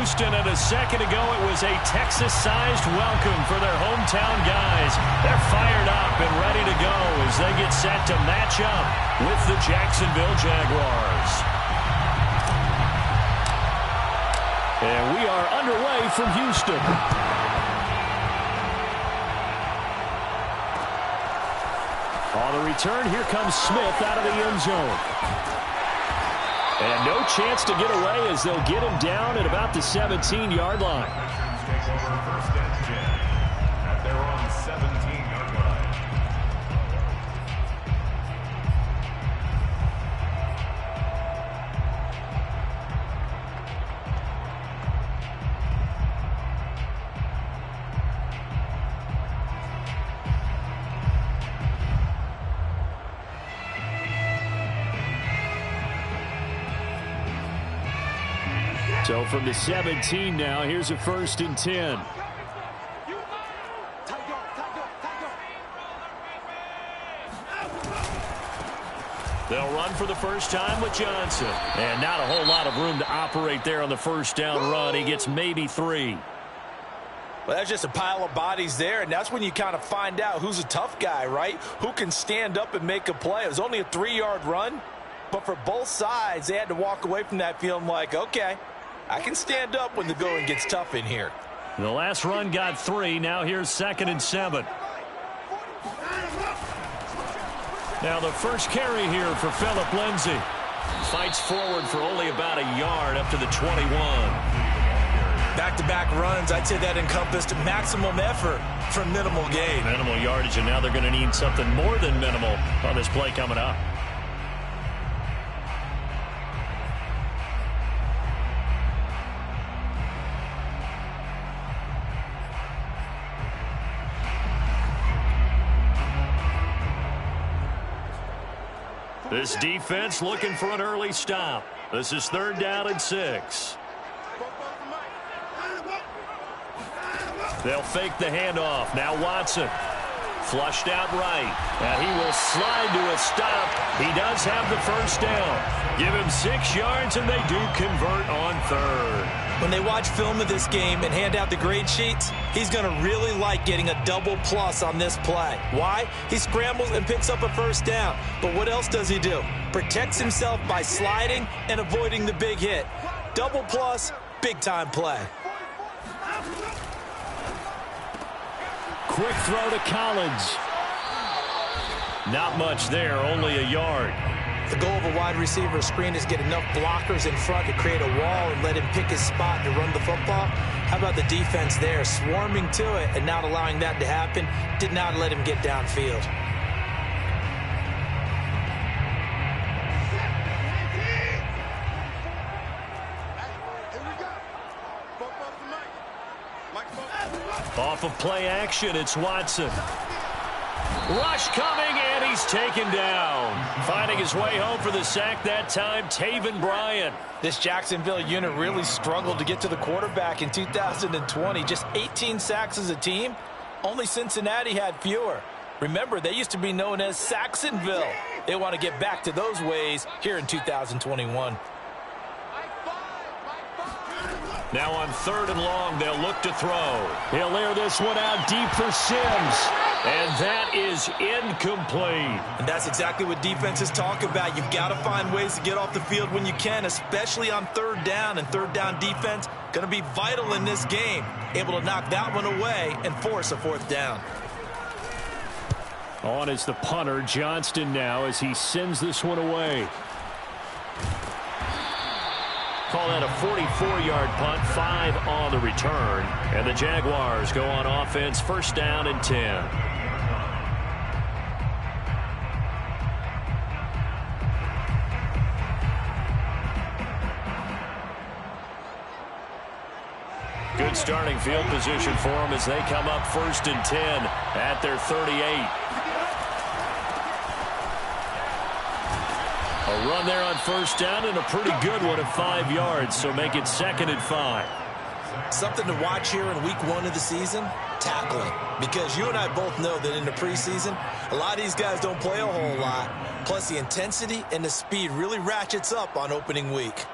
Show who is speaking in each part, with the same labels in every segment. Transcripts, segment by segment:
Speaker 1: Houston, and a second ago it was a Texas-sized welcome for their hometown guys. They're fired up and ready to go as they get set to match up with the Jacksonville Jaguars. And we are underway from Houston. On the return, here comes Smith out of the end zone. And no chance to get away as they'll get him down at about the 17-yard line.
Speaker 2: First and 10 at their own 17-yard line.
Speaker 1: So from the 17 now, here's a 1st and 10. They'll run for the first time with Johnson. And not a whole lot of room to operate there on the first down run. He gets maybe 3.
Speaker 3: Well, that's just a pile of bodies there, and that's when you kind of find out who's a tough guy, right? Who can stand up and make a play. It was only a 3-yard run, but for both sides, they had to walk away from that feeling like, okay, I can stand up when the going gets tough in here.
Speaker 1: The last run got 3. Now here's 2nd and 7. Now the first carry here for Phillip Lindsay. Fights forward for only about a yard up to the 21.
Speaker 3: Back-to-back runs, I'd say that encompassed maximum effort for minimal gain.
Speaker 1: Minimal yardage, and now they're going to need something more than minimal on this play coming up. This defense looking for an early stop. This is 3rd down and 6. They'll fake the handoff. Now Watson. Flushed out right. And he will slide to a stop. He does have the first down. Give him 6 yards, and they do convert on 3rd.
Speaker 3: When they watch film of this game and hand out the grade sheets, he's going to really like getting a double plus on this play. Why? He scrambles and picks up a first down. But what else does he do? Protects himself by sliding and avoiding the big hit. Double plus, big-time play.
Speaker 1: Quick throw to Collins. Not much there, only a yard.
Speaker 3: The goal of a wide receiver screen is get enough blockers in front to create a wall and let him pick his spot to run the football. How about the defense there, swarming to it and not allowing that to happen? Did not let him get downfield.
Speaker 1: Off of play action, it's Watson. Rush coming, and he's taken down. Finding his way home for the sack that time, Taven Bryan.
Speaker 3: This Jacksonville unit really struggled to get to the quarterback in 2020. Just 18 sacks as a team. Only Cincinnati had fewer. Remember, they used to be known as Saxonville. They want to get back to those ways here in 2021.
Speaker 1: Now on 3rd and long, they'll look to throw. He'll air this one out deep for Sims. And that is incomplete.
Speaker 3: And that's exactly what defenses talk about. You've got to find ways to get off the field when you can, especially on 3rd down. And 3rd down defense going to be vital in this game. Able to knock that one away and force a 4th down.
Speaker 1: On is the punter, Johnston, now as he sends this one away. Call that a 44-yard punt, 5 on the return. And the Jaguars go on offense, 1st down and 10. Good starting field position for them as they come up 1st and 10 at their 38. A run there on 1st down and a pretty good one at 5 yards, so make it 2nd and 5.
Speaker 3: Something to watch here in week 1 of the season, tackling. Because you and I both know that in the preseason, a lot of these guys don't play a whole lot. Plus the intensity and the speed really ratchets up on opening week.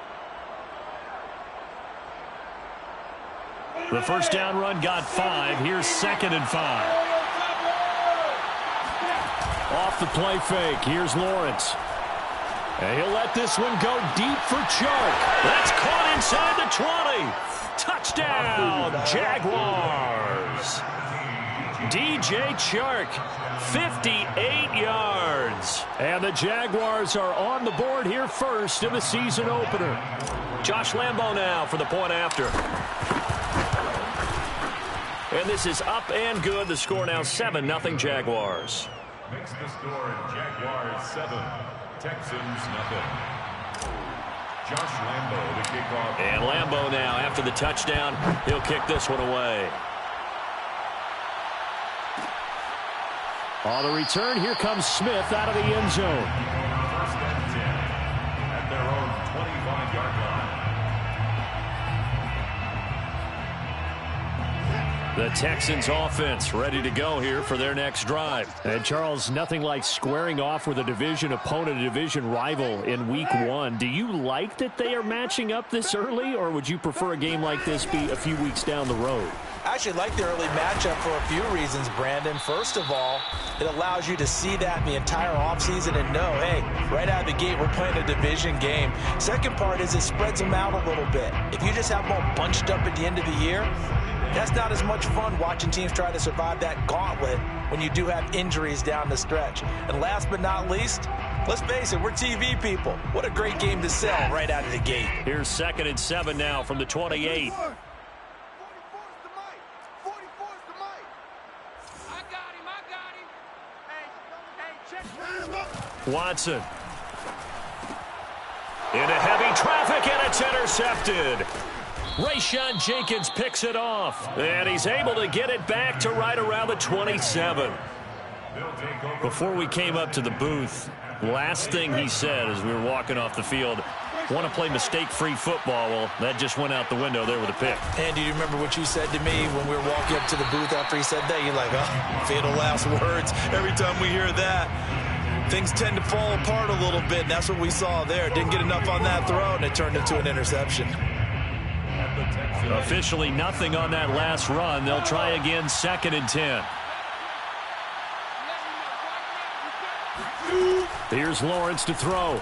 Speaker 1: The first down run got 5. Here's 2nd and 5. Off the play fake. Here's Lawrence. And he'll let this one go deep for Chark. That's caught inside the 20. Touchdown, Jaguars. DJ Chark, 58 yards. And the Jaguars are on the board here first in the season opener. Josh Lambo now for the point after. And this is up and good. The score now 7-0 Jaguars.
Speaker 2: Makes the score Jaguars 7, Texans 0. Josh Lambo to kick off.
Speaker 1: And Lambo now after the touchdown. He'll kick this one away. On the return, here comes Smith out of the end zone.
Speaker 2: First and 10 at their own 25-yard line.
Speaker 1: The Texans offense ready to go here for their next drive. And Charles, nothing like squaring off with a division opponent, a division rival in week 1. Do you like that they are matching up this early, or would you prefer a game like this be a few weeks down the road?
Speaker 3: I actually like the early matchup for a few reasons, Brandon. First of all, it allows you to see that in the entire offseason and know, hey, right out of the gate, we're playing a division game. Second part is it spreads them out a little bit. If you just have them all bunched up at the end of the year, that's not as much fun watching teams try to survive that gauntlet when you do have injuries down the stretch. And last but not least, let's face it, we're TV people. What a great game to sell right out of the gate.
Speaker 1: Here's 2nd and 7 now from the 28. Watson. Into heavy traffic, and it's intercepted. Rayshon Jenkins picks it off, and he's able to get it back to right around the 27. Before we came up to the booth, last thing he said as we were walking off the field, want to play mistake-free football. Well, that just went out the window there with a pick.
Speaker 3: And do you remember what you said to me when we were walking up to the booth after he said that? You're like, oh, fatal last words. Every time we hear that, things tend to fall apart a little bit, and that's what we saw there. Didn't get enough on that throw, and it turned into an interception.
Speaker 1: Officially nothing on that last run. They'll try again, 2nd and 10. Here's Lawrence to throw.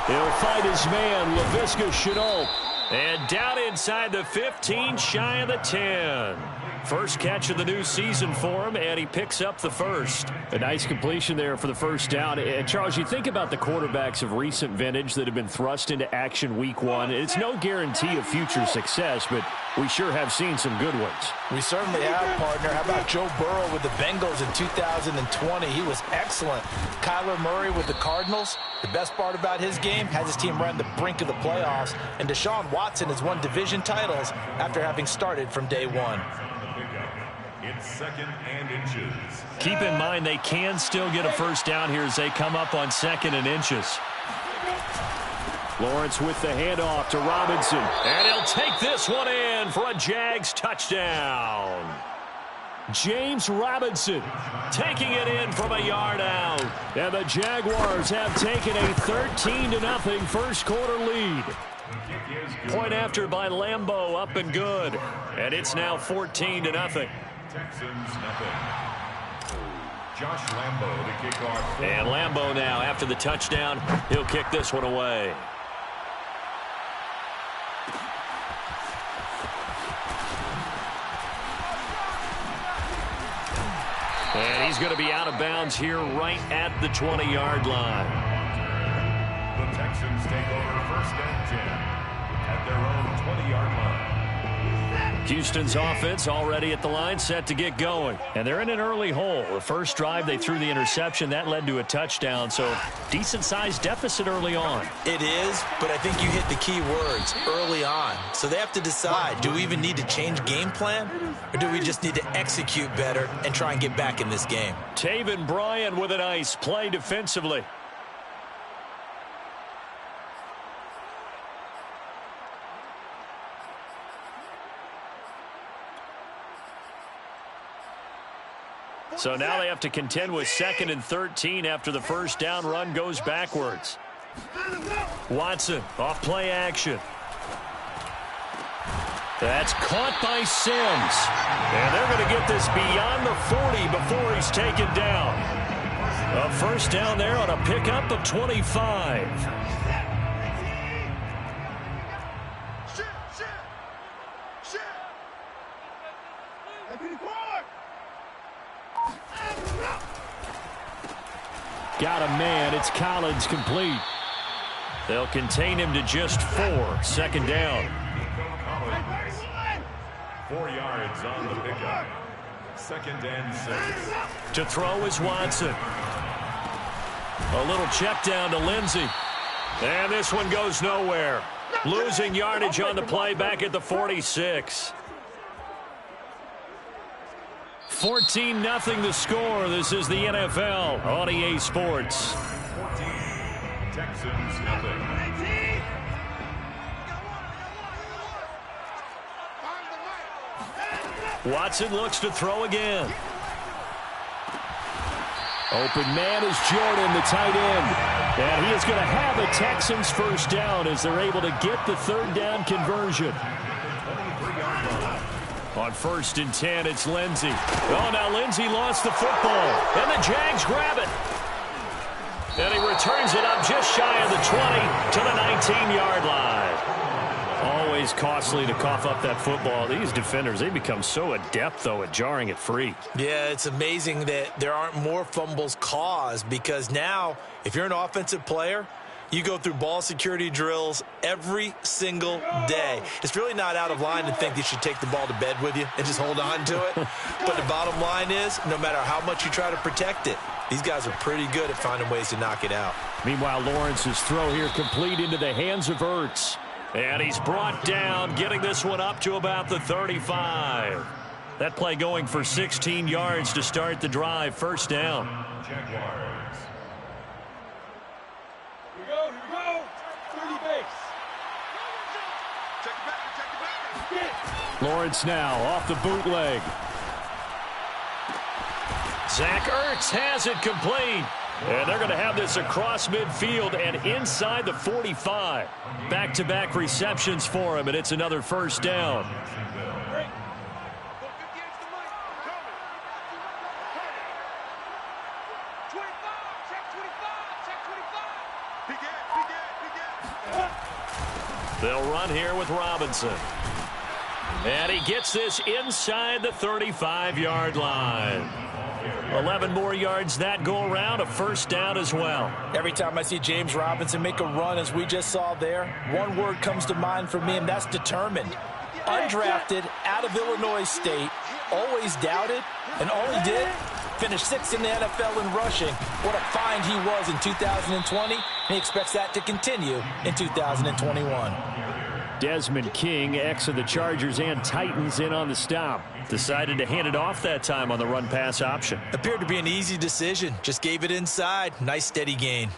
Speaker 1: He'll fight his man, Laviska Shenault. And down inside the 15, shy of the 10. First catch of the new season for him, and he picks up the first. A nice completion there for the first down. And Charles, you think about the quarterbacks of recent vintage that have been thrust into action week 1. It's no guarantee of future success, but we sure have seen some good ones.
Speaker 3: We certainly have, partner. How about Joe Burrow with the Bengals in 2020? He was excellent. Kyler Murray with the Cardinals. The best part about his game has his team right on the brink of the playoffs. And Deshaun Watson has won division titles after having started from day 1.
Speaker 2: It's 2nd and inches.
Speaker 1: Keep in mind they can still get a first down here as they come up on 2nd and inches. Lawrence with the handoff to Robinson. And he'll take this one in for a Jags touchdown. James Robinson taking it in from a yard out. And the Jaguars have taken a 13-0 first quarter lead. Point after by Lambo, up and good. And it's now 14-0.
Speaker 2: Texans 0. Josh Lambo to kick off.
Speaker 1: And Lambo now after the touchdown, he'll kick this one away. And he's going to be out of bounds here right at the 20-yard line.
Speaker 2: The Texans take over 1st and 10 at their own 20-yard line.
Speaker 1: Houston's offense already at the line, set to get going. And they're in an early hole. The first drive, they threw the interception. That led to a touchdown, so decent-sized deficit early on.
Speaker 3: It is, but I think you hit the key words, early on. So they have to decide, do we even need to change game plan, or do we just need to execute better and try and get back in this game?
Speaker 1: Taven Bryan with a nice play defensively. So now they have to contend with 2nd and 13 after the first down run goes backwards. Watson off play action. That's caught by Sims. And they're going to get this beyond the 40 before he's taken down. A first down there on a pickup of 25. Got a man. It's Collins complete. They'll contain him to just 4. Second down.
Speaker 2: 4 yards on the pickup. Second and 6.
Speaker 1: To throw is Watson. A little check down to Lindsey. And this one goes nowhere. Losing yardage on the play back at the 46. 14-0 the score. This is the NFL on EA Sports.
Speaker 2: 14. Texans nothing.
Speaker 1: Watson looks to throw again. Open man is Jordan, the tight end. And he is going to have a Texans first down as they're able to get the third down conversion. On 1st and 10, it's Lindsey. Oh, now Lindsey lost the football. And the Jags grab it. And he returns it up just shy of the 20 to the 19-yard line. Always costly to cough up that football. These defenders, they become so adept, though, at jarring it free.
Speaker 3: Yeah, it's amazing that there aren't more fumbles caused because now, if you're an offensive player, you go through ball security drills every single day. It's really not out of line to think you should take the ball to bed with you and just hold on to it. But the bottom line is, no matter how much you try to protect it, these guys are pretty good at finding ways to knock it out.
Speaker 1: Meanwhile, Lawrence's throw here complete into the hands of Ertz. And he's brought down, getting this one up to about the 35. That play going for 16 yards to start the drive. First down.
Speaker 2: Jaguars.
Speaker 4: Here we go. 30 base. Check it back.
Speaker 1: Lawrence now off the bootleg. Zach Ertz has it complete. And they're going to have this across midfield and inside the 45. Back-to-back receptions for him, and it's another first down. They'll run here with Robinson. And he gets this inside the 35-yard line. 11 more yards that go around, a first down as well.
Speaker 3: Every time I see James Robinson make a run, as we just saw there, one word comes to mind for me, and that's determined. Undrafted, out of Illinois State, always doubted, and all he did, finished 6th in the NFL in rushing. What a find he was in 2020, and he expects that to continue in 2021.
Speaker 1: Desmond King, ex of the Chargers and Titans, in on the stop. Decided to hand it off that time on the run-pass option.
Speaker 3: Appeared to be an easy decision. Just gave it inside. Nice steady gain.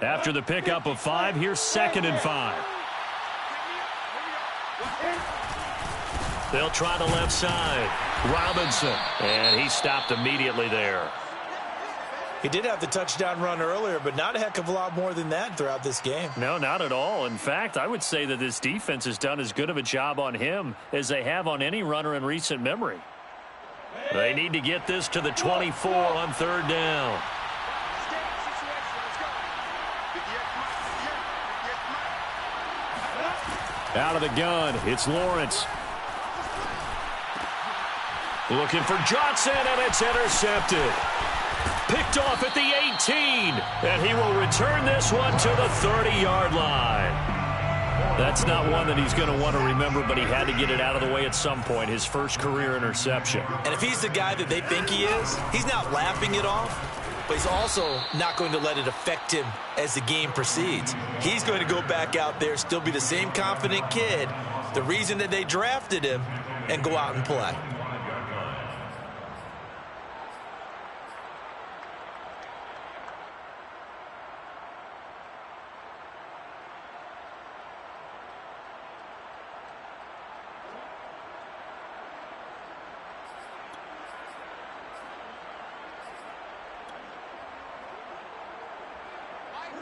Speaker 1: After the pickup of 5, here's 2nd and 5. They'll try the left side. Robinson. And he stopped immediately there.
Speaker 3: He did have the touchdown run earlier, but not a heck of a lot more than that throughout this game.
Speaker 1: No, not at all. In fact, I would say that this defense has done as good of a job on him as they have on any runner in recent memory. They need to get this to the 24 on 3rd down. Out of the gun, it's Lawrence. Looking for Johnson, and it's intercepted. Picked off at the 18, and he will return this one to the 30-yard line. That's not one that he's going to want to remember, but he had to get it out of the way at some point, his first career interception.
Speaker 3: And if he's the guy that they think he is, he's not laughing it off, but he's also not going to let it affect him as the game proceeds. He's going to go back out there, still be the same confident kid, the reason that they drafted him, and go out and play.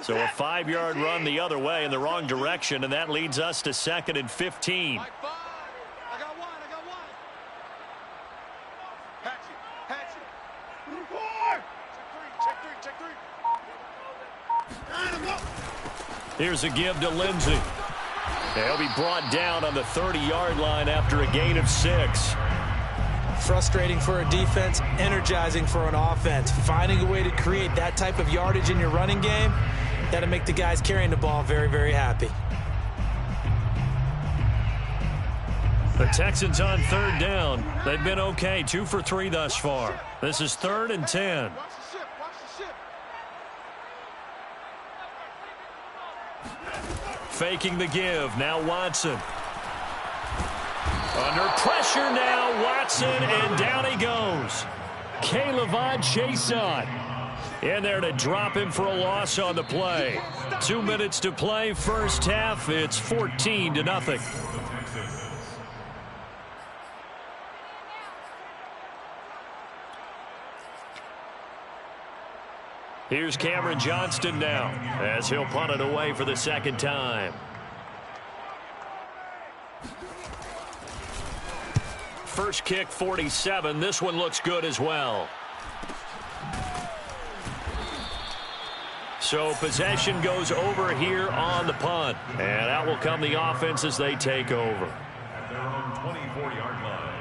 Speaker 1: So a 5-yard run the other way in the wrong direction, and that leads us to 2nd and 15.
Speaker 4: I got one. Hatch it. Check three.
Speaker 1: Here's a give to Lindsey. He'll be brought down on the 30-yard line after a gain of 6.
Speaker 3: Frustrating for a defense, energizing for an offense. Finding a way to create that type of yardage in your running game, that'll make the guys carrying the ball very, very happy.
Speaker 1: The Texans on 3rd down. They've been okay, 2 for 3 thus far. This is 3rd and 10.
Speaker 4: Watch the ship.
Speaker 1: Faking the give. Now Watson. Under pressure now, Watson, and down he goes. Caleb Chason in there to drop him for a loss on the play. 2 minutes to play, first half. It's 14-0. Here's Cameron Johnston now as he'll punt it away for the 2nd time. First kick, 47. This one looks good as well. So possession goes over here on the punt. And out will come the offense as they take over.
Speaker 2: At their own 24-yard line.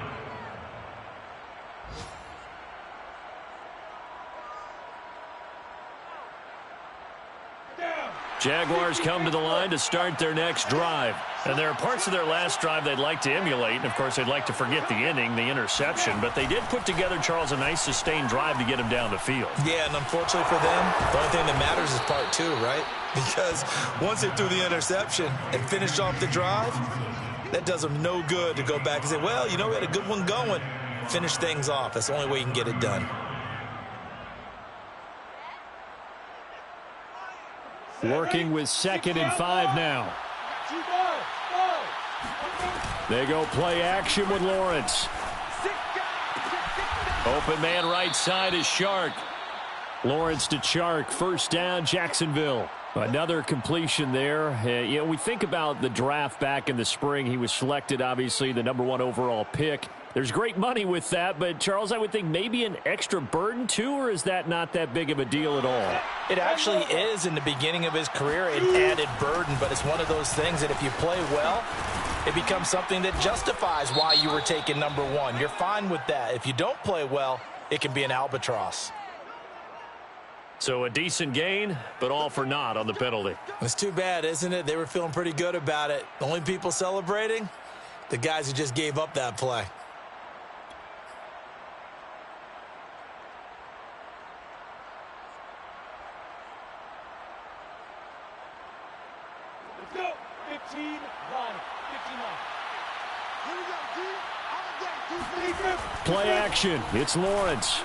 Speaker 1: Jaguars come to the line to start their next drive. And there are parts of their last drive they'd like to emulate. And, of course, they'd like to forget the inning, the interception. But they did put together, Charles, a nice sustained drive to get him down the field.
Speaker 3: Yeah, and unfortunately for them, the only thing that matters is part 2, right? Because once they threw the interception and finished off the drive, that does them no good to go back and say, well, you know, we had a good one going. Finish things off. That's the only way you can get it done.
Speaker 1: Working with 2nd and 5 now. They go play action with Lawrence. Open man right side is Shark. Lawrence to Chark. First down, Jacksonville. Another completion there. You know, we think about the draft back in the spring. He was selected, obviously, the #1 overall pick. There's great money with that, but, Charles, I would think maybe an extra burden, too, or is that not that big of a deal at all?
Speaker 3: It actually is in the beginning of his career, an added burden, but it's one of those things that if you play well, it becomes something that justifies why you were taken #1. You're fine with that. If you don't play well, it can be an albatross.
Speaker 1: So a decent gain, but all for naught on the penalty.
Speaker 3: It's too bad, isn't it? They were feeling pretty good about it. The only people celebrating, the guys who just gave up that play.
Speaker 4: Let's go. 15 line. 15 line. Here we go, D.
Speaker 1: Play action. It's Lawrence.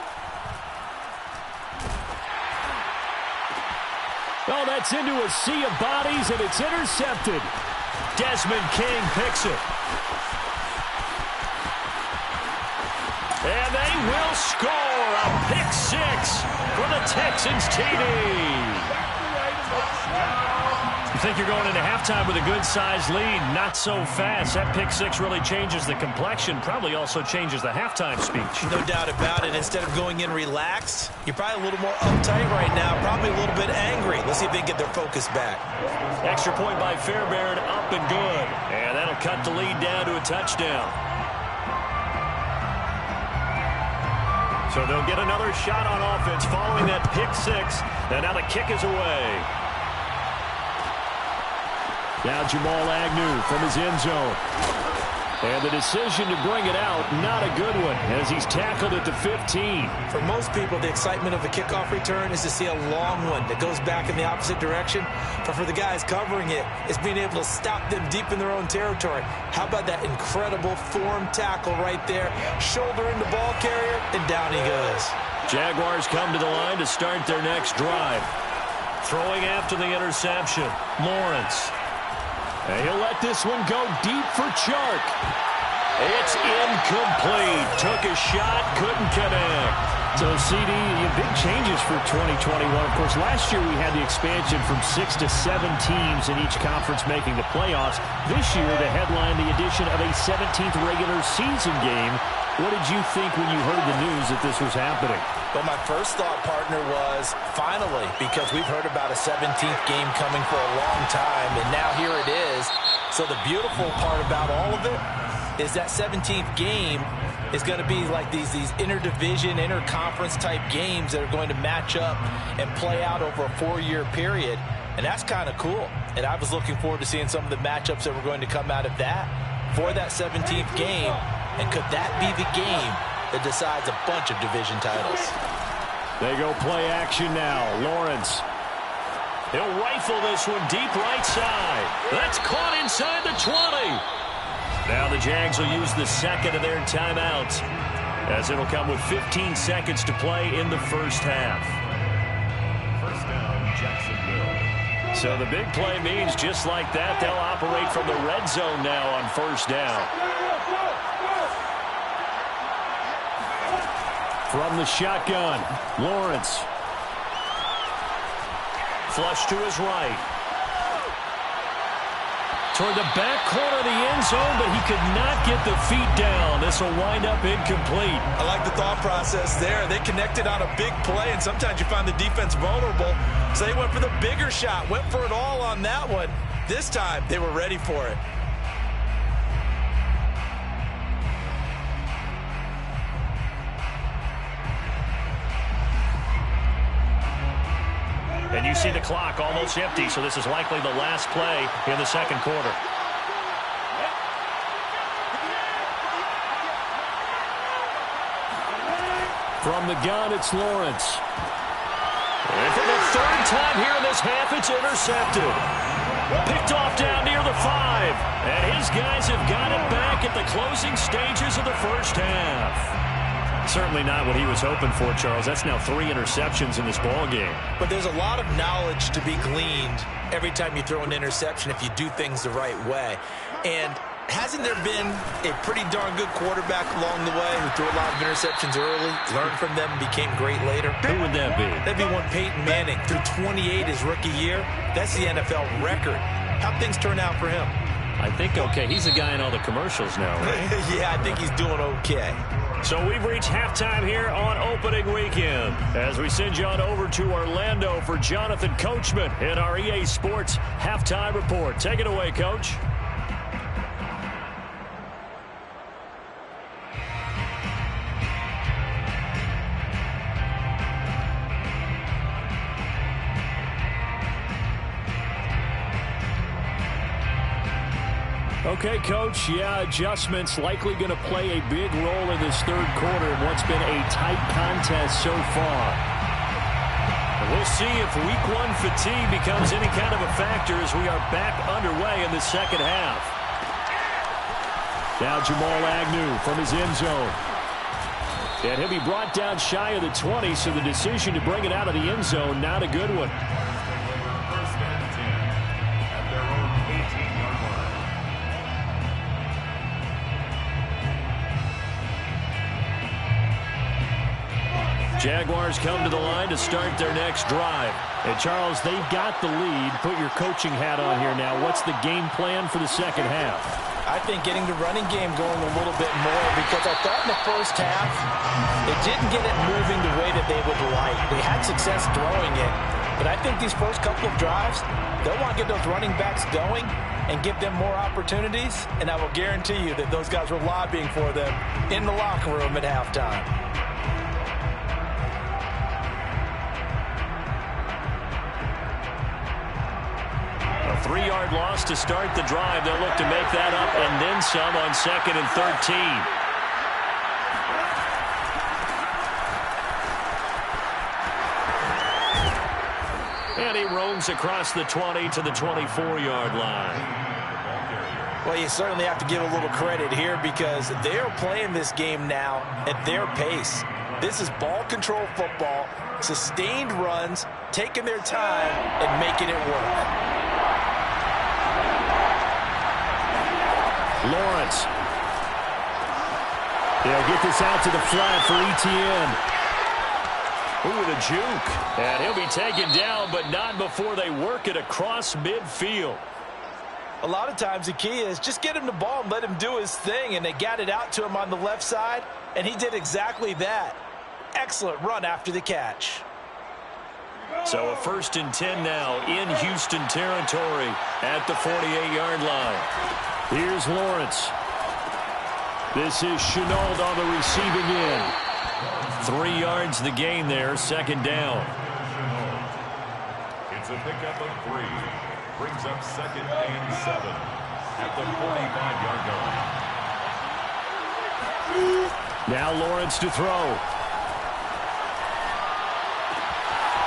Speaker 1: Oh, that's into a sea of bodies, and it's intercepted. Desmond King picks it. And they will score a pick 6 for the Texans TD. You think you're going into halftime with a good-sized lead. Not so fast. That pick 6 really changes the complexion, probably also changes the halftime speech.
Speaker 3: No doubt about it. Instead of going in relaxed, you're probably a little more uptight right now, probably a little bit angry. Let's see if they can get their focus back.
Speaker 1: Extra point by Fairbairn, up and good. And that'll cut the lead down to a touchdown. So they'll get another shot on offense following that pick 6. And now the kick is away. Now Jamal Agnew from his end zone. And the decision to bring it out, not a good one, as he's tackled at the 15.
Speaker 3: For most people, the excitement of a kickoff return is to see a long one that goes back in the opposite direction. But for the guys covering it, it's being able to stop them deep in their own territory. How about that incredible form tackle right there? Shoulder in the ball carrier, and down he goes.
Speaker 1: Jaguars come to the line to start their next drive. Throwing after the interception, Lawrence. And he'll let this one go deep for Chark. It's incomplete. Took a shot, couldn't connect. So, CD, big changes for 2021. Of course, last year we had the expansion from 6 to 7 teams in each conference making the playoffs. This year, the headline, the addition of a 17th regular season game. What did you think when you heard the news that this was happening?
Speaker 3: Well, my first thought, partner, was finally, because we've heard about a 17th game coming for a long time, and now here it is. So the beautiful part about all of it is that 17th game is going to be like these interdivision, interconference type games that are going to match up and play out over a 4-year period. And that's kind of cool. And I was looking forward to seeing some of the matchups that were going to come out of that for that 17th game. And could that be the game that decides a bunch of division titles?
Speaker 1: They go play action now. Lawrence. He'll rifle this one deep right side. That's caught inside the 20. Now the Jags will use the second of their timeouts, as it'll come with 15 seconds to play in the first half.
Speaker 2: First down, Jacksonville.
Speaker 1: So the big play means just like that, they'll operate from the red zone now on first down. From the shotgun, Lawrence. Flush to his right. Toward the back corner of the end zone, but he could not get the feet down. This will wind up incomplete.
Speaker 3: I like the thought process there. They connected on a big play, and sometimes you find the defense vulnerable. So they went for the bigger shot, went for it all on that one. This time, they were ready for it.
Speaker 1: And you see the clock almost empty, so this is likely the last play in the second quarter. From the gun, it's Lawrence. And for the third time here in this half, it's intercepted. Picked off down near the 5. And his guys have got it back at the closing stages of the first half. Certainly not what he was hoping for, Charles. That's now 3 interceptions in this ball game.
Speaker 3: But there's a lot of knowledge to be gleaned every time you throw an interception if you do things the right way. And hasn't there been a pretty darn good quarterback along the way who threw a lot of interceptions early, learned from them, became great later?
Speaker 1: Who would that be?
Speaker 3: That'd be one Peyton Manning. Threw 28 his rookie year. That's the NFL record. How'd things turn out for him?
Speaker 1: I think okay. He's the guy in all the commercials now, right?
Speaker 3: Yeah, I think he's doing okay.
Speaker 1: So we've reached halftime here on opening weekend as we send you on over to Orlando for Jonathan Coachman in our EA Sports Halftime Report. Take it away, Coach. Okay, Coach, yeah, adjustments likely going to play a big role in this third quarter in what's been a tight contest so far. And we'll see if Week 1 fatigue becomes any kind of a factor as we are back underway in the second half. Now Jamal Agnew from his end zone. And he'll be brought down shy of the 20, so the decision to bring it out of the end zone, not a good one.
Speaker 2: First and 10 at their own 18-yard line.
Speaker 1: Jaguars come to the line to start their next drive. And, Charles, they've got the lead. Put your coaching hat on here now. What's the game plan for the second half?
Speaker 3: I think getting the running game going a little bit more, because I thought in the first half it didn't get it moving the way that they would like. They had success throwing it, but I think these first couple of drives, they'll want to get those running backs going and give them more opportunities, and I will guarantee you that those guys were lobbying for them in the locker room at halftime.
Speaker 1: A 3-yard loss to start the drive. They'll look to make that up and then some on 2nd and 13. And he roams across the 20 to the 24-yard line.
Speaker 3: Well, you certainly have to give a little credit here because they're playing this game now at their pace. This is ball control football, sustained runs, taking their time and making it work.
Speaker 1: Lawrence. They'll get this out to the flat for ETN. Ooh, the juke. And he'll be taken down, but not before they work it across midfield.
Speaker 3: A lot of times the key is just get him the ball and let him do his thing, and they got it out to him on the left side, and he did exactly that. Excellent run after the catch.
Speaker 1: So a 1st and 10 now in Houston territory at the 48-yard line. Here's Lawrence. This is Chenault on the receiving end. 3 yards the gain there, 2nd down.
Speaker 2: It's a pickup of 3. Brings up 2nd and 7 at the 45-yard line.
Speaker 1: Now Lawrence to throw.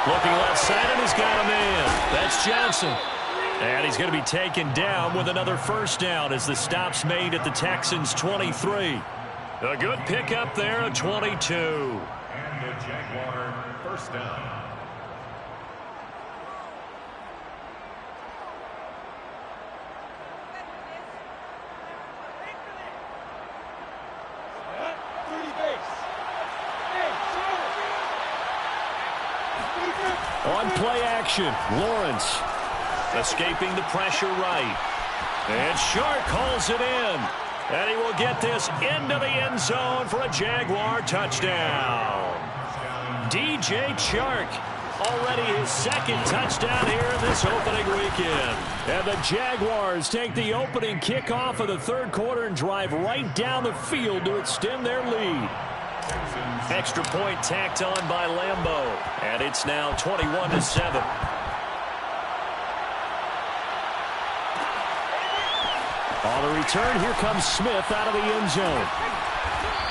Speaker 1: Looking left side, and he's got a man. That's Johnson. And he's going to be taken down with another 1st down as the stop's made at the Texans' 23. A good pickup there at 22.
Speaker 2: And the Jaguar 1st down.
Speaker 1: On play action, Lawrence escaping the pressure right. And Shark calls it in. And he will get this into the end zone for a Jaguar touchdown. DJ Chark, already his 2nd touchdown here in this opening weekend. And the Jaguars take the opening kickoff of the 3rd quarter and drive right down the field to extend their lead. Extra point tacked on by Lambeau. And it's now 21-7. On the return, here comes Smith out of the end zone.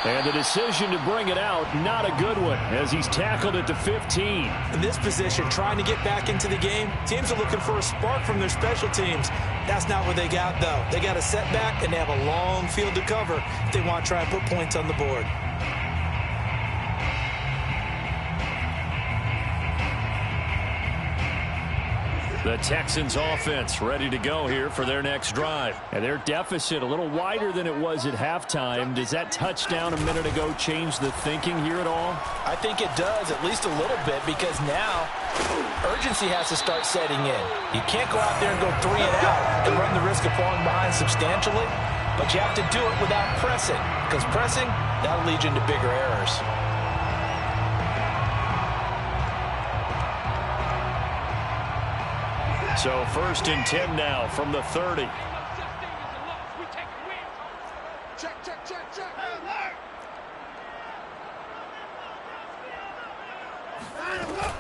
Speaker 1: And the decision to bring it out, not a good one, as he's tackled at the 15.
Speaker 3: In this position, trying to get back into the game, teams are looking for a spark from their special teams. That's not what they got, though. They got a setback, and they have a long field to cover if they want to try and put points on the board.
Speaker 1: The Texans offense ready to go here for their next drive. And their deficit a little wider than it was at halftime. Does that touchdown a minute ago change the thinking here at all?
Speaker 3: I think it does, at least a little bit, because now urgency has to start setting in. You can't go out there and go 3 and out and run the risk of falling behind substantially, but you have to do it without pressing, because pressing, that'll lead you into bigger errors.
Speaker 1: So 1st and 10 now from the 30.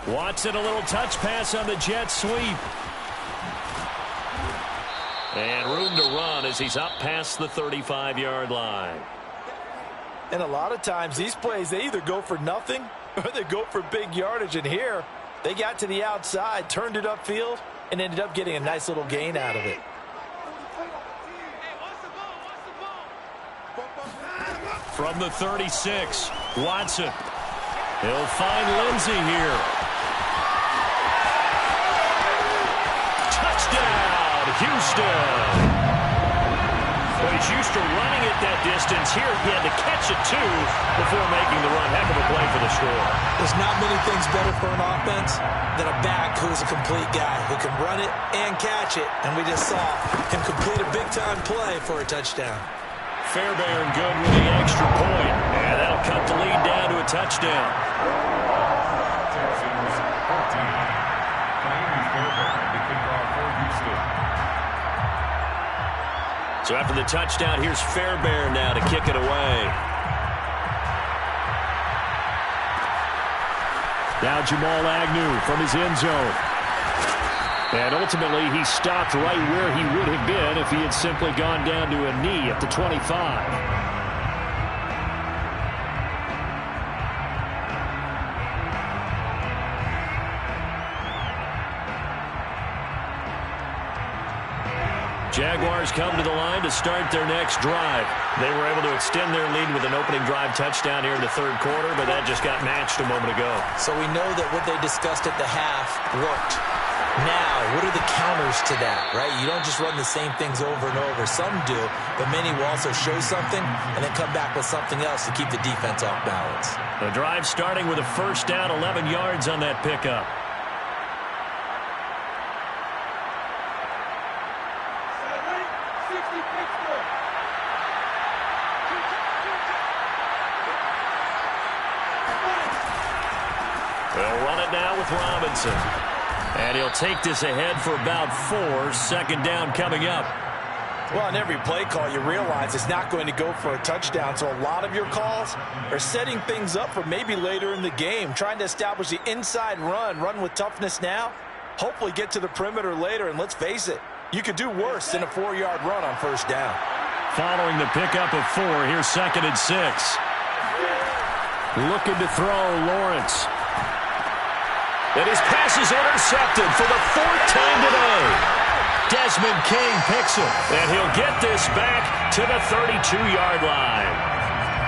Speaker 1: Watson, a little touch pass on the jet sweep. And room to run as he's up past the 35-yard line.
Speaker 3: And a lot of times these plays, they either go for nothing or they go for big yardage. And here, they got to the outside, turned it upfield, and ended up getting a nice little gain out of it.
Speaker 1: From the 36, Watson. He'll find Lindsey here. Touchdown, Houston. But he's used to running it that distance. Here he had to catch it, too, before making the run. Heck of a play for the score.
Speaker 3: There's not many things better for an offense than a back who is a complete guy who can run it and catch it. And we just saw him complete a big-time play for a touchdown.
Speaker 1: Fairbairn good with the extra point. And that'll cut the lead down to a touchdown.
Speaker 2: Texans 14. Miami Fairbairn to kick off for Houston.
Speaker 1: So after the touchdown, here's Fairbairn now to kick it away. Now Jamal Agnew from his end zone. And ultimately, he stopped right where he would have been if he had simply gone down to a knee at the 25. Jaguars come to the line to start their next drive. They were able to extend their lead with an opening drive touchdown here in the 3rd quarter, but that just got matched a moment ago.
Speaker 3: So we know that what they discussed at the half worked. Now, what are the counters to that, right? You don't just run the same things over and over. Some do, but many will also show something and then come back with something else to keep the defense off balance.
Speaker 1: The drive starting with a first down, 11 yards on that pickup. They'll run it now with Robinson. And he'll take this ahead for about 4. Second down coming up.
Speaker 3: Well, on every play call, you realize it's not going to go for a touchdown. So a lot of your calls are setting things up for maybe later in the game, trying to establish the inside run with toughness now, hopefully get to the perimeter later. And let's face it, you could do worse than a 4-yard run on first down.
Speaker 1: Following the pickup of 4, here's 2nd and 6. Looking to throw, Lawrence. And his pass is intercepted for the 4th time today. Desmond King picks him, and he'll get this back to the 32-yard line.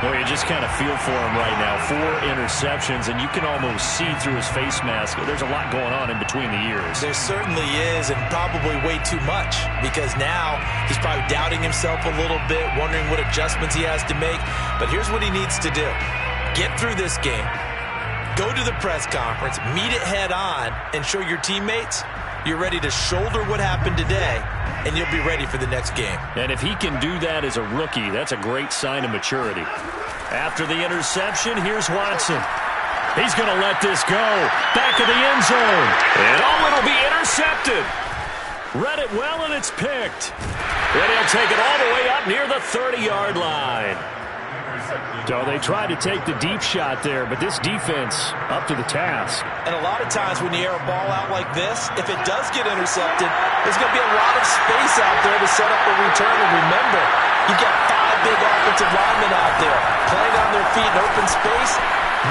Speaker 1: Boy, you just kind of feel for him right now. 4 interceptions, and you can almost see through his face mask. There's a lot going on in between the ears.
Speaker 3: There certainly is, and probably way too much, because now he's probably doubting himself a little bit, wondering what adjustments he has to make. But here's what he needs to do. Get through this game. Go to the press conference, meet it head on, and show your teammates you're ready to shoulder what happened today, and you'll be ready for the next game.
Speaker 1: And if he can do that as a rookie, that's a great sign of maturity. After the interception, here's Watson. He's going to let this go. Back of the end zone. And it'll be intercepted. Read it well, and it's picked. And he'll take it all the way up near the 30-yard line. So they tried to take the deep shot there, but this defense up to the task.
Speaker 3: And a lot of times when you air a ball out like this, if it does get intercepted, there's going to be a lot of space out there to set up a return. And remember, you got 5 big offensive linemen out there playing on their feet in open space.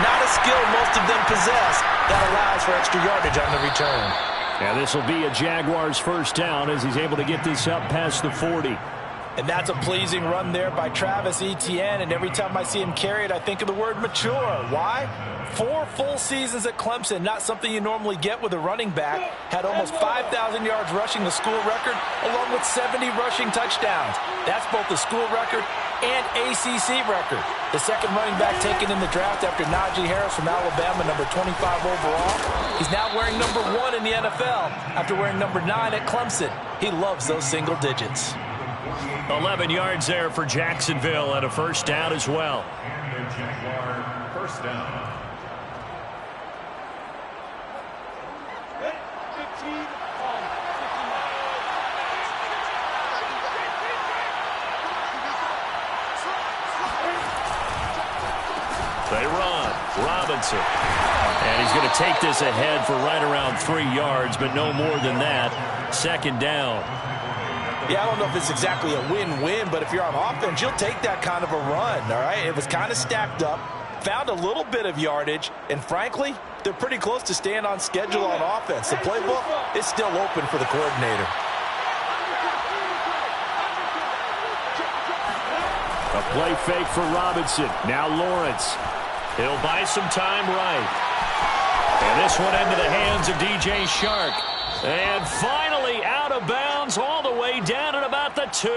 Speaker 3: Not a skill most of them possess that allows for extra yardage on the return.
Speaker 1: Yeah, this will be a Jaguars first down as he's able to get this up past the 40.
Speaker 3: And that's a pleasing run there by Travis Etienne. And every time I see him carry it, I think of the word mature. Why? 4 full seasons at Clemson, not something you normally get with a running back. Had almost 5,000 yards rushing, the school record, along with 70 rushing touchdowns. That's both the school record and ACC record. The second running back taken in the draft after Najee Harris from Alabama, number 25 overall. He's now wearing number 1 in the NFL after wearing number 9 at Clemson. He loves those single digits.
Speaker 1: 11 yards there for Jacksonville and a first down as well.
Speaker 2: And the Jaguar first down.
Speaker 4: 15 on 59.
Speaker 1: They run. Robinson. And he's going to take this ahead for right around 3 yards, but no more than that. Second down.
Speaker 3: Yeah, I don't know if it's exactly a win-win, but if you're on offense, you'll take that kind of a run, all right? It was kind of stacked up, found a little bit of yardage, and frankly, they're pretty close to staying on schedule on offense. The playbook is still open for the coordinator.
Speaker 1: A play fake for Robinson. Now Lawrence. He'll buy some time right. And this one into the hands of DJ Shark. And finally out of bounds all the way down at about the 2.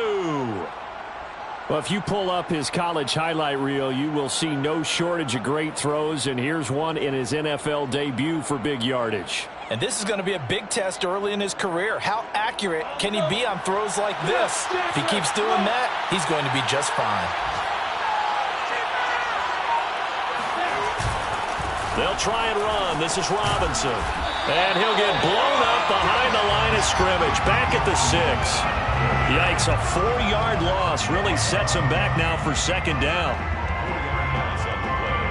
Speaker 1: Well, if you pull up his college highlight reel, you will see no shortage of great throws, and here's one in his NFL debut for big yardage.
Speaker 3: And this is going to be a big test early in his career. How accurate can he be on throws like this? If he keeps doing that, he's going to be just fine.
Speaker 1: They'll try and run. This is Robinson. And he'll get blown up behind the line of scrimmage. Back at the 6. Yikes, a 4-yard loss really sets him back now for second down.
Speaker 2: 4-yard loss on the play.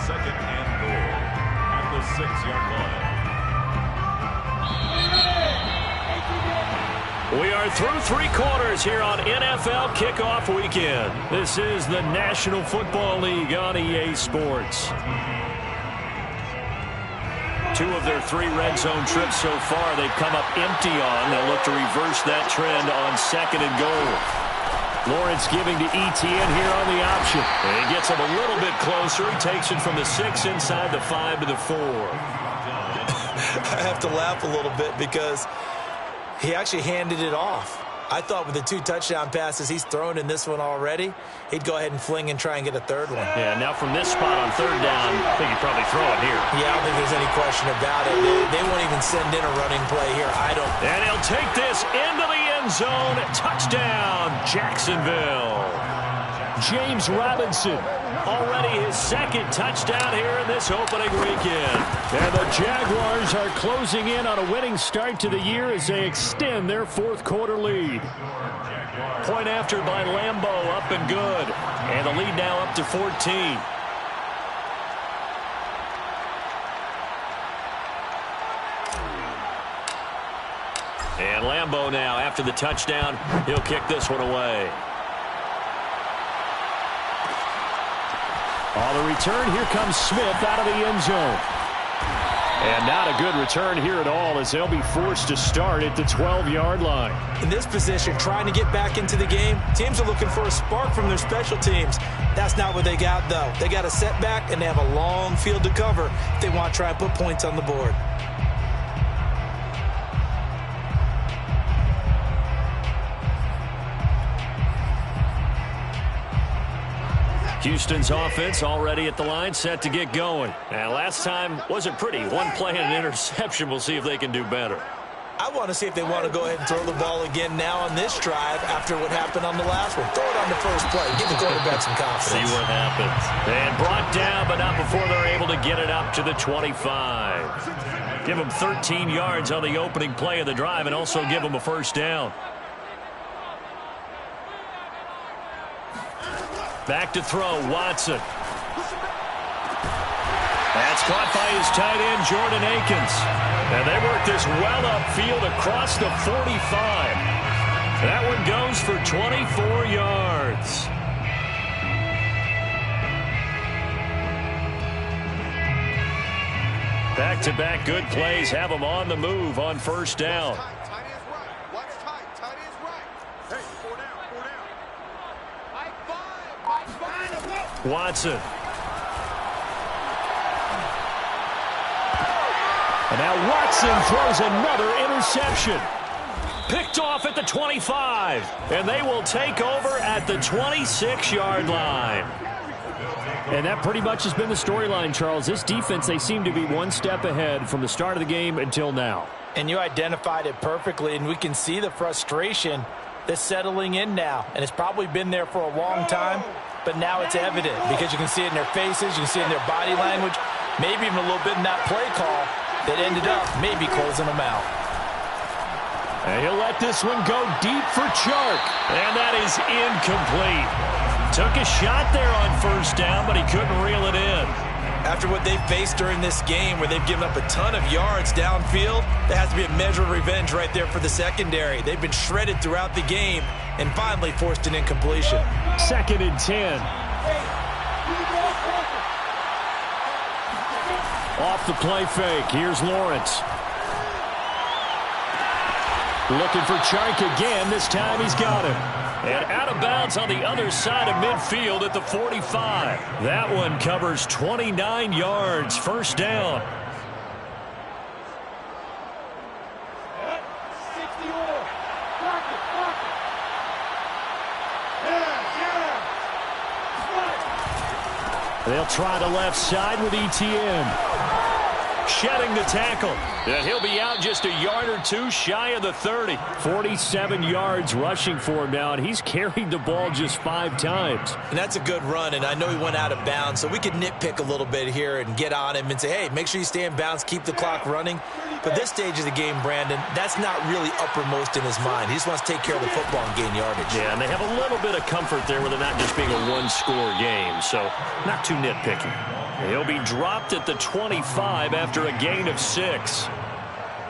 Speaker 2: Second and goal at the 6-yard line.
Speaker 1: We are through 3 quarters here on NFL Kickoff Weekend. This is the National Football League on EA Sports. 2 of their 3 red zone trips so far, they've come up empty on. They'll look to reverse that trend on second and goal. Lawrence giving to Etienne here on the option. And he gets him a little bit closer. He takes it from the 6 inside the 5 to the 4.
Speaker 3: I have to laugh a little bit because he actually handed it off. I thought with the 2 touchdown passes he's thrown in this one already, he'd go ahead and fling and try and get a third one.
Speaker 1: Yeah, now from this spot on 3rd down, I think he'd probably throw it here.
Speaker 3: Yeah, I don't think there's any question about it. They won't even send in a running play here. I don't.
Speaker 1: And he'll take this into the end zone. Touchdown, Jacksonville. James Robinson, already his 2nd touchdown here in this opening weekend. And the Jaguars are closing in on a winning start to the year as they extend their 4th quarter lead. Point after by Lambeau, up and good. And the lead now up to 14. And Lambeau now, after the touchdown, he'll kick this one away. On the return, here comes Smith out of the end zone. And not a good return here at all as they'll be forced to start at the 12-yard line.
Speaker 3: In this position, trying to get back into the game, teams are looking for a spark from their special teams. That's not what they got, though. They got a setback, and they have a long field to cover if they want to try and put points on the board.
Speaker 1: Houston's offense already at the line, set to get going. And last time wasn't pretty. 1 play and an interception. We'll see if they can do better.
Speaker 3: I want to see if they want to go ahead and throw the ball again now on this drive after what happened on the last one. Throw it on the first play. Give the quarterback some confidence.
Speaker 1: See what happens. And brought down, but not before they're able to get it up to the 25. Give them 13 yards on the opening play of the drive and also give them a first down. Back to throw, Watson. That's caught by his tight end, Jordan Akins. And they work this well upfield across the 45. That one goes for 24 yards. Back-to-back good plays have them on the move on first down. Watson. And now Watson throws another interception. Picked off at the 25. And they will take over at the 26-yard line.
Speaker 5: And that pretty much has been the storyline, Charles. This defense, they seem to be 1 step ahead from the start of the game until now.
Speaker 3: And you identified it perfectly, and we can see the frustration that's settling in now. And it's probably been there for a long time. But now it's evident because you can see it in their faces, you can see it in their body language, maybe even a little bit in that play call that ended up maybe closing them out.
Speaker 1: And he'll let this one go deep for Chark. And that is incomplete. Took a shot there on first down, but he couldn't reel it in.
Speaker 3: After what they've faced during this game where they've given up a ton of yards downfield, there has to be a measure of revenge right there for the secondary. They've been shredded throughout the game and finally forced an incompletion.
Speaker 1: 2nd and 10. Off the play fake. Here's Lawrence. Looking for Chark again. This time he's got him. And out of bounds on the other side of midfield at the 45. That one covers 29 yards. First down. They'll try the left side with ETN. Shedding the tackle. And he'll be out just a yard or two shy of the 30. 47 yards rushing for him now, and he's carried the ball just 5 times.
Speaker 3: And that's a good run, and I know he went out of bounds, so we could nitpick a little bit here and get on him and say, hey, make sure you stay in bounds, keep the clock running. But this stage of the game, Brandon, that's not really uppermost in his mind. He just wants to take care of the football and gain yardage.
Speaker 1: Yeah, and they have a little bit of comfort there with it not just being a one-score game, so not too nitpicky. He'll be dropped at the 25 after a gain of 6.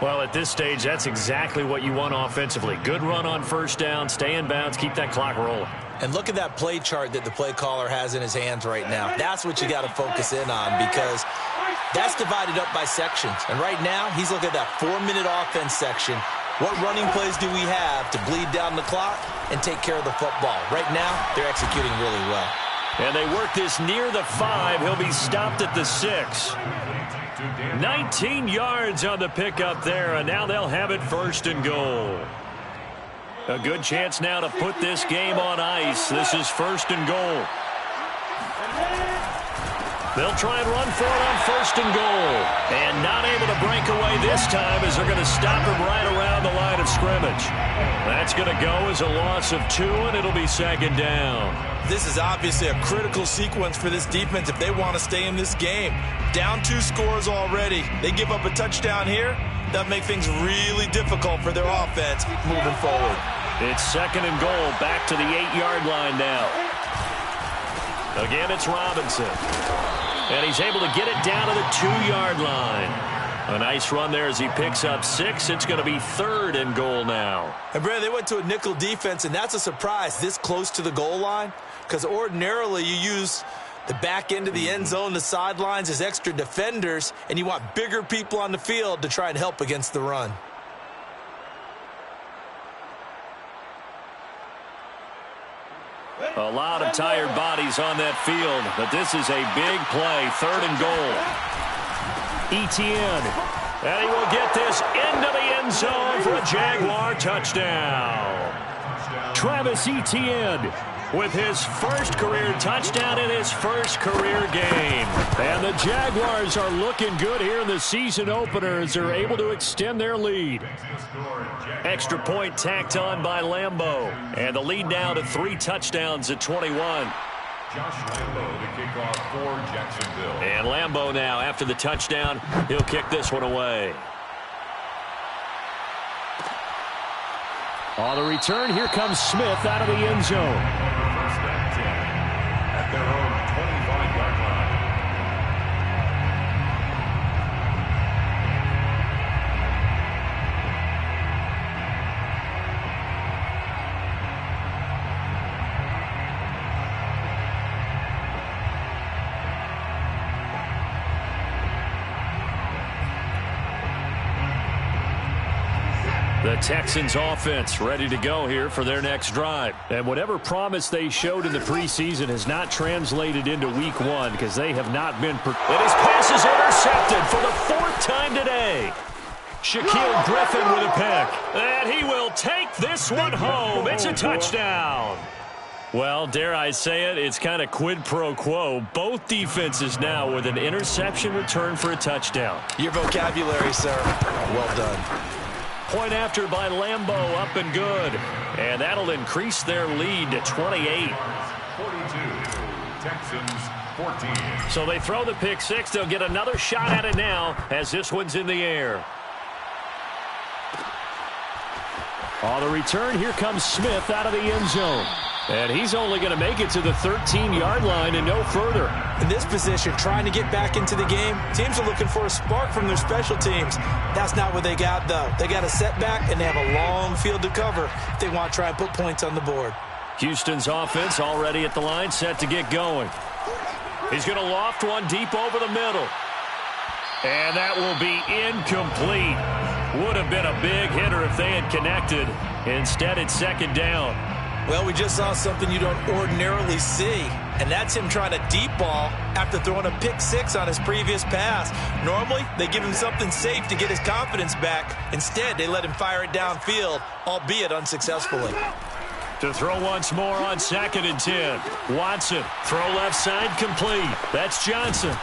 Speaker 1: Well, at this stage, that's exactly what you want offensively. Good run on first down, stay in bounds, keep that clock rolling.
Speaker 3: And look at that play chart that the play caller has in his hands right now. That's what you got to focus in on because that's divided up by sections. And right now, he's looking at that 4-minute offense section. What running plays do we have to bleed down the clock and take care of the football? Right now, they're executing really well.
Speaker 1: And they work this near the 5. He'll be stopped at the 6. 19 yards on the pickup there, and now they'll have it 1st and goal. A good chance now to put this game on ice. This is 1st and goal. They'll try and run for it on 1st and goal. And not able to break away this time as they're going to stop him right around the line of scrimmage. That's going to go as a loss of 2, and it'll be 2nd down.
Speaker 3: This is obviously a critical sequence for this defense if they want to stay in this game. Down 2 scores already. They give up a touchdown here. That'll make things really difficult for their offense moving forward.
Speaker 1: It's 2nd and goal, back to the 8-yard line now. Again, it's Robinson. And he's able to get it down to the 2-yard line. A nice run there as he picks up 6. It's going to be 3rd and goal now.
Speaker 3: And, Brad, they went to a nickel defense, and that's a surprise this close to the goal line, because ordinarily you use the back end of the end zone, the sidelines as extra defenders, and you want bigger people on the field to try and help against the run.
Speaker 1: A lot of tired bodies on that field, but this is a big play. 3rd and goal. Etienne. And he will get this into the end zone for a Jaguar touchdown. Travis Etienne with his first career touchdown in his first career game. And the Jaguars are looking good here in the season opener as they're able to extend their lead. Extra point tacked on by Lambeau. And the lead now to 3 touchdowns at 21.
Speaker 2: Josh Lambeau to kick off for Jacksonville.
Speaker 1: And Lambeau now, after the touchdown, he'll kick this one away.
Speaker 5: On the return, here comes Smith out of the end zone.
Speaker 2: First and 10 at their own 25-yard line.
Speaker 1: The Texans offense ready to go here for their next drive.
Speaker 5: And whatever promise they showed in the preseason has not translated into week 1 because they have not been.
Speaker 1: And his pass is intercepted for the 4th time today. Shaquille Griffin with a pick. And he will take this one home. It's a touchdown. Well, dare I say it, it's kind of quid pro quo. Both defenses now with an interception return for a touchdown.
Speaker 3: Your vocabulary, sir. Well done.
Speaker 1: Point after by Lambeau, up and good. And that'll increase their lead to 28.
Speaker 2: 42, Texans 14.
Speaker 1: So they throw the pick 6. They'll get another shot at it now as this one's in the air.
Speaker 5: On the return, here comes Smith out of the end zone. And he's only going to make it to the 13-yard line and no further.
Speaker 3: In this position, trying to get back into the game, teams are looking for a spark from their special teams. That's not what they got, though. They got a setback, and they have a long field to cover if they want to try and put points on the board.
Speaker 1: Houston's offense already at the line, set to get going. He's going to loft one deep over the middle. And that will be incomplete. Would have been a big hitter if they had connected. Instead, it's 2nd down.
Speaker 3: Well, we just saw something you don't ordinarily see, and that's him trying to deep ball after throwing a pick 6 on his previous pass. Normally, they give him something safe to get his confidence back. Instead, they let him fire it downfield, albeit unsuccessfully.
Speaker 1: To throw once more on 2nd and 10. Watson, throw left side, complete. That's Johnson.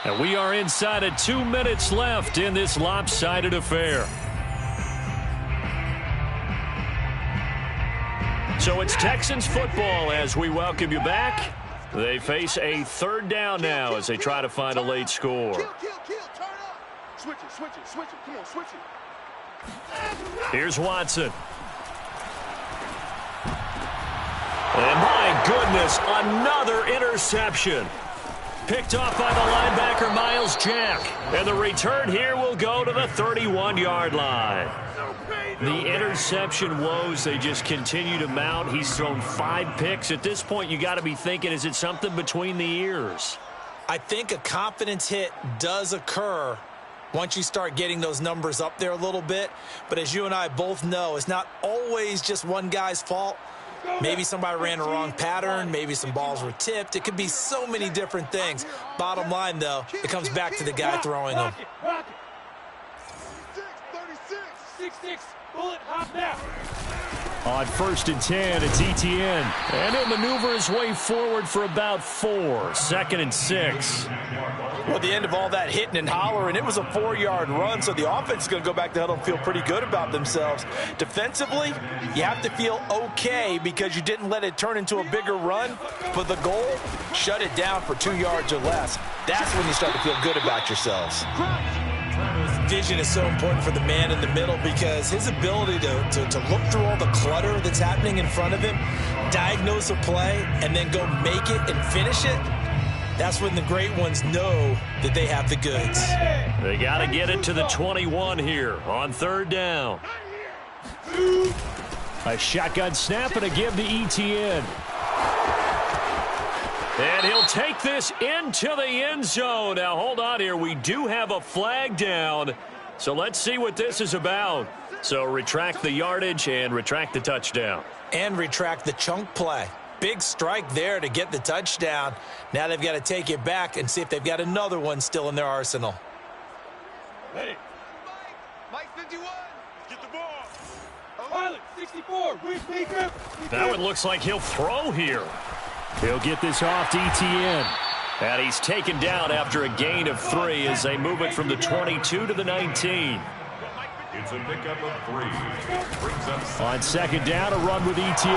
Speaker 1: And we are inside of 2 minutes left in this lopsided affair. So it's Texans football as we welcome you back. They face a 3rd down now as they try to find a late score.
Speaker 4: Kill, turn up. Switch it. Come on, switch it.
Speaker 1: Here's Watson. And my goodness, another interception. Picked off by the linebacker, Miles Jack. And the return here will go to the 31-yard line. The interception woes, they just continue to mount. He's thrown 5 picks. At this point, you got to be thinking, is it something between the ears?
Speaker 3: I think a confidence hit does occur once you start getting those numbers up there a little bit. But as you and I both know, it's not always just one guy's fault. Maybe somebody ran a wrong pattern. Maybe some balls were tipped. It could be so many different things. Bottom line, though, it comes back to the guy throwing them.
Speaker 4: 6-6, bullet, hop now.
Speaker 5: On 1st and 10, it's Etienne. And he'll maneuver his way forward for about 4. 2nd and 6.
Speaker 3: Well, at the end of all that hitting and hollering, it was a 4-yard run, so the offense is going to go back to huddle and feel pretty good about themselves. Defensively, you have to feel okay because you didn't let it turn into a bigger run, but the goal, shut it down for 2 yards or less. That's when you start to feel good about yourselves. Vision is so important for the man in the middle because his ability to look through all the clutter that's happening in front of him, diagnose a play, and then go make it and finish it, that's when the great ones know that they have the goods.
Speaker 5: They got to get it to the 21 here on 3rd down. A shotgun snap and a give to Etienne. And he'll take this into the end zone. Now, hold on here. We do have a flag down. So let's see what this is about. So retract the yardage and retract the touchdown.
Speaker 3: And retract the chunk play. Big strike there to get the touchdown. Now they've got to take it back and see if they've got another one still in their arsenal.
Speaker 4: Hey. Mike 51. Get the ball. Pilot 64.
Speaker 5: That one looks like he'll throw here. He'll get this off to Etienne. And he's taken down after a gain of 3 as they move it from the 22 to the 19.
Speaker 2: It's a pickup of 3. Brings up
Speaker 5: On 2nd down, a run with Etienne.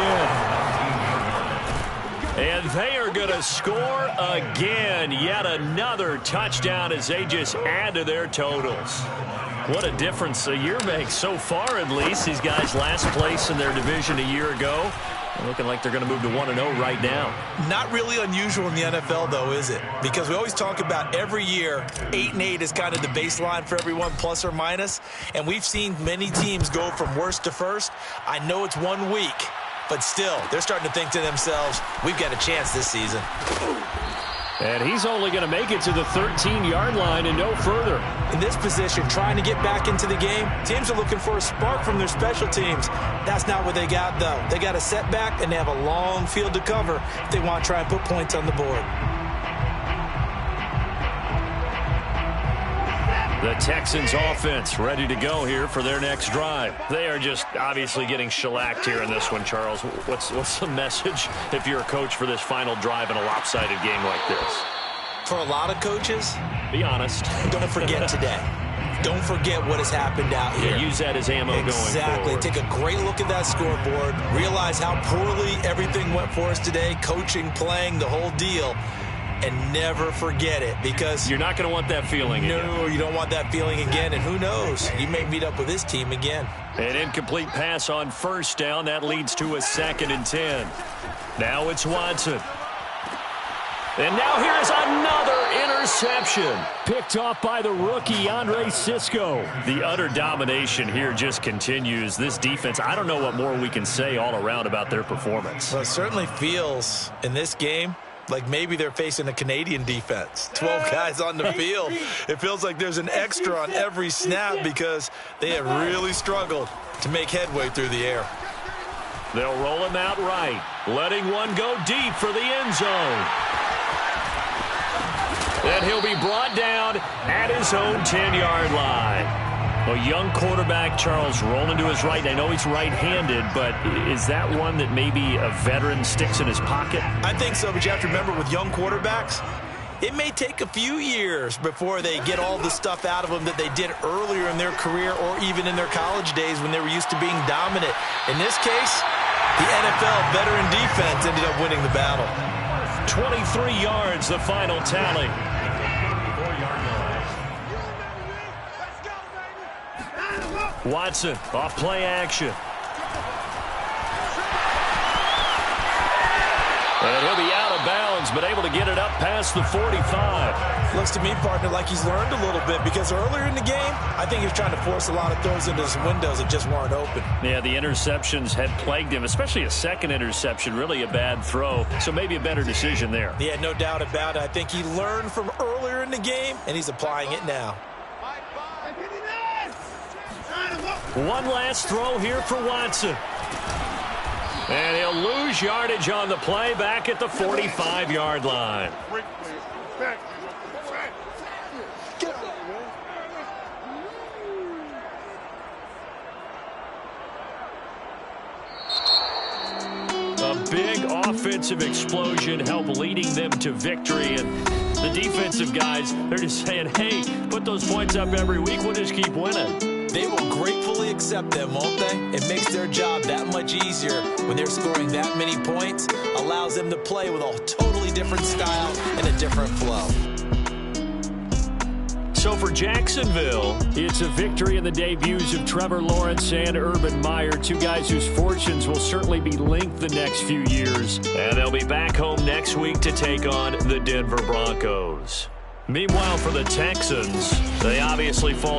Speaker 5: And they are going to score again. Yet another touchdown as they just add to their totals. What a difference a year makes so far, at least. These guys last place in their division a year ago. Looking like they're going to move to 1-0 right now.
Speaker 3: Not really unusual in the NFL, though, is it? Because we always talk about every year, 8-8 is kind of the baseline for everyone, plus or minus. And we've seen many teams go from worst to first. I know it's 1 week, but still, they're starting to think to themselves, we've got a chance this season.
Speaker 5: And he's only going to make it to the 13-yard line and no further.
Speaker 3: In this position, trying to get back into the game, teams are looking for a spark from their special teams. That's not what they got, though. They got a setback, and they have a long field to cover if they want to try and put points on the board.
Speaker 5: The Texans offense ready to go here for their next drive. They are just obviously getting shellacked here in this one, Charles. What's the message if you're a coach for this final drive in a lopsided game like this?
Speaker 3: For a lot of coaches,
Speaker 5: be honest.
Speaker 3: Don't forget today. Don't forget what has happened out here.
Speaker 5: Yeah, use that as ammo going forward.
Speaker 3: Exactly. Take a great look at that scoreboard. Realize how poorly everything went for us today. Coaching, playing, the whole deal. And never forget it, because
Speaker 5: you're not going to want that feeling again.
Speaker 3: No, you don't want that feeling again. And who knows? You may meet up with this team again.
Speaker 5: An incomplete pass on 1st down. That leads to a 2nd and 10. Now it's Watson. And now here's another interception. Picked off by the rookie, Andre Cisco. The utter domination here just continues. This defense, I don't know what more we can say all around about their performance.
Speaker 3: Well, it certainly feels in this game like maybe they're facing a Canadian defense. 12 guys on the field. It feels like there's an extra on every snap because they have really struggled to make headway through the air.
Speaker 5: They'll roll him out right, letting one go deep for the end zone. And he'll be brought down at his own 10-yard line. A young quarterback, Charles, rolling to his right. I know he's right-handed, but is that one that maybe a veteran sticks in his pocket?
Speaker 3: I think so, but you have to remember with young quarterbacks, it may take a few years before they get all the stuff out of them that they did earlier in their career or even in their college days when they were used to being dominant. In this case, the NFL veteran defense ended up winning the battle.
Speaker 5: 23 yards, the final tally. Watson off play action. And he'll be out of bounds, but able to get it up past the 45.
Speaker 3: Looks to me, partner, like he's learned a little bit because earlier in the game, I think he was trying to force a lot of throws into some windows that just weren't open.
Speaker 5: Yeah, the interceptions had plagued him, especially a second interception, really a bad throw. So maybe a better decision there.
Speaker 3: Yeah, no doubt about it. I think he learned from earlier in the game, and he's applying it now.
Speaker 5: One last throw here for Watson. And he'll lose yardage on the play back at the 45-yard line. A big offensive explosion helped leading them to victory. And the defensive guys, they're just saying, hey, put those points up every week. We'll just keep winning.
Speaker 3: They will gratefully accept them, won't they? It makes their job that much easier when they're scoring that many points. Allows them to play with a totally different style and a different flow.
Speaker 5: So for Jacksonville, it's a victory in the debuts of Trevor Lawrence and Urban Meyer, two guys whose fortunes will certainly be linked the next few years. And they'll be back home next week to take on the Denver Broncos. Meanwhile, for the Texans, they obviously fall